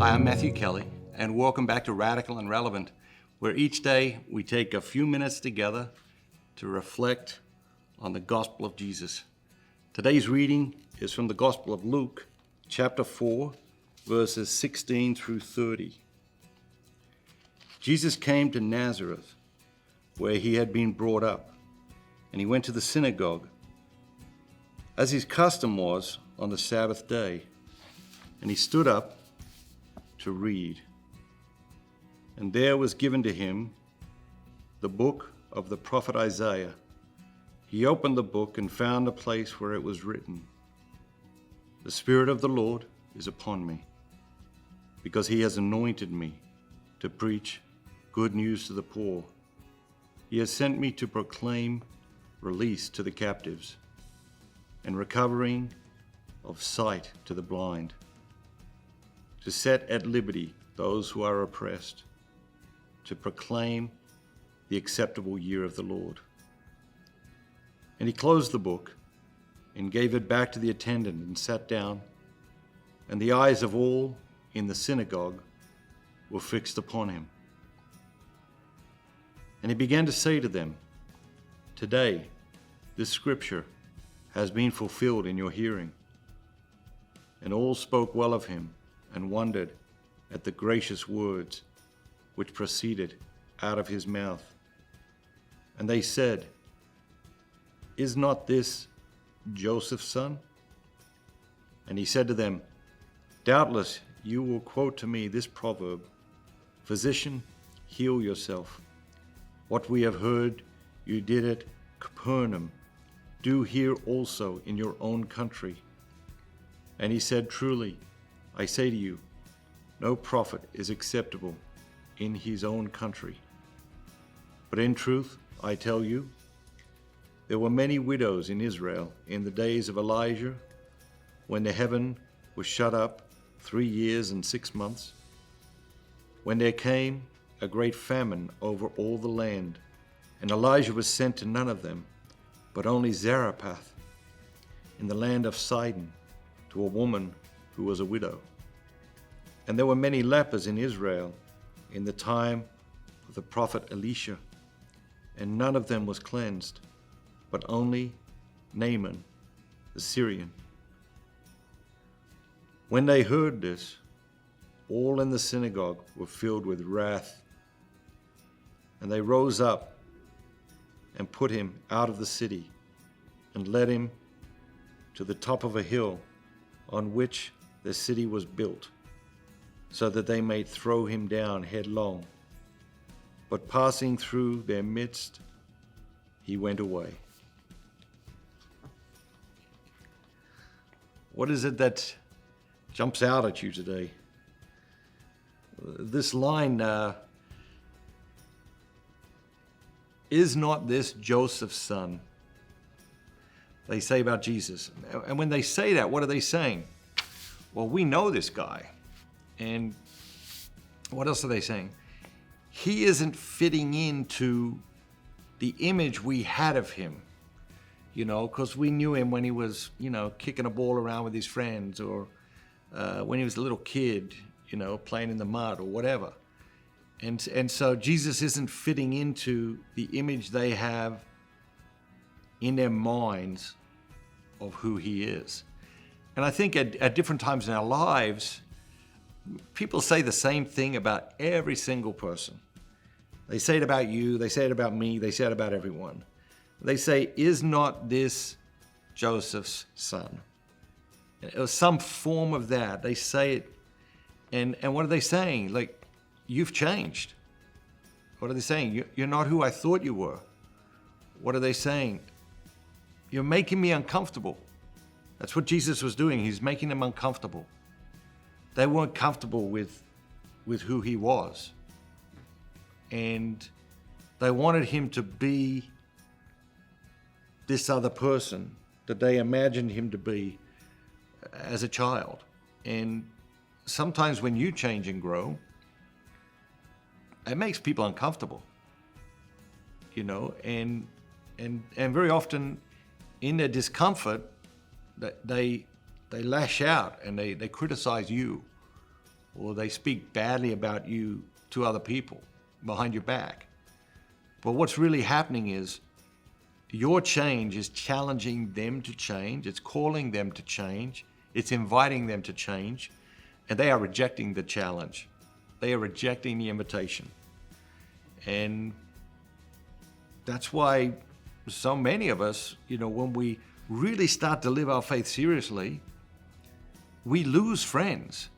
Hi, I'm Matthew Kelly, and welcome back to Radical and Relevant, where each day we take a few minutes together to reflect on the gospel of Jesus. Today's reading is from the Gospel of Luke, chapter 4, verses 16 through 30. Jesus came to Nazareth, where he had been brought up, and he went to the synagogue, as his custom was on the Sabbath day, and he stood up to read. And there was given to him the book of the prophet Isaiah. He opened the book and found a place where it was written, "The Spirit of the Lord is upon me, because he has anointed me to preach good news to the poor. He has sent me to proclaim release to the captives and recovering of sight to the blind, to set at liberty those who are oppressed, to proclaim the acceptable year of the Lord." And he closed the book and gave it back to the attendant and sat down, and the eyes of all in the synagogue were fixed upon him. And he began to say to them, "Today this scripture has been fulfilled in your hearing." And all spoke well of him and wondered at the gracious words which proceeded out of his mouth. And they said, "Is not this Joseph's son?" And he said to them, "Doubtless you will quote to me this proverb, 'Physician, heal yourself. What we have heard you did at Capernaum, do here also in your own country.' And he said, 'Truly, I say to you, no prophet is acceptable in his own country. But in truth, I tell you, there were many widows in Israel in the days of Elijah, when the heaven was shut up 3 years and 6 months, when there came a great famine over all the land, and Elijah was sent to none of them, but only Zarephath in the land of Sidon, to a woman who was a widow. And there were many lepers in Israel in the time of the prophet Elisha, and none of them was cleansed, but only Naaman the Syrian." When they heard this, all in the synagogue were filled with wrath, and they rose up and put him out of the city and led him to the top of a hill on which the city was built, so that they might throw him down headlong. But passing through their midst, he went away. What is it that jumps out at you today? This line, "Is not this Joseph's son?" They say about Jesus. And when they say that, what are they saying? Well, we know this guy. And what else are they saying? He isn't fitting into the image we had of him, because we knew him when he was, kicking a ball around with his friends, or when he was a little kid, playing in the mud or whatever. And so Jesus isn't fitting into the image they have in their minds of who he is. And I think at different times in our lives, people say the same thing about every single person. They say it about you, they say it about me, they say it about everyone. They say, "Is not this Joseph's son?" Or some form of that. They say it, and what are they saying? Like, "You've changed." What are they saying? "You're not who I thought you were." What are they saying? "You're making me uncomfortable." That's what Jesus was doing. He's making them uncomfortable. They weren't comfortable with who he was. And they wanted him to be this other person that they imagined him to be as a child. And sometimes when you change and grow, it makes people uncomfortable, and very often in their discomfort, they lash out and they criticize you or they speak badly about you to other people behind your back. But what's really happening is your change is challenging them to change. It's calling them to change. It's inviting them to change. And they are rejecting the challenge. They are rejecting the invitation. And that's why so many of us, when we really start to live our faith seriously, we lose friends.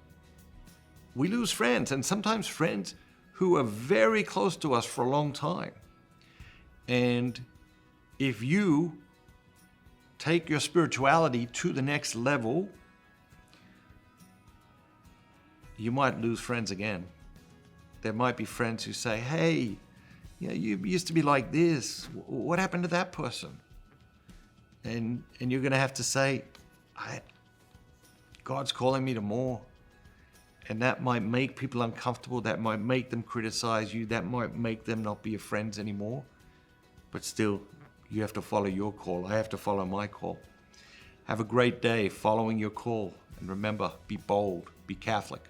We lose friends, and sometimes friends who are very close to us for a long time. And if you take your spirituality to the next level, you might lose friends again. There might be friends who say, hey, you used to be like this. What happened to that person? And you're going to have to say, God's calling me to more. And that might make people uncomfortable. That might make them criticize you. That might make them not be your friends anymore. But still, you have to follow your call. I have to follow my call. Have a great day following your call. And remember, be bold, be Catholic.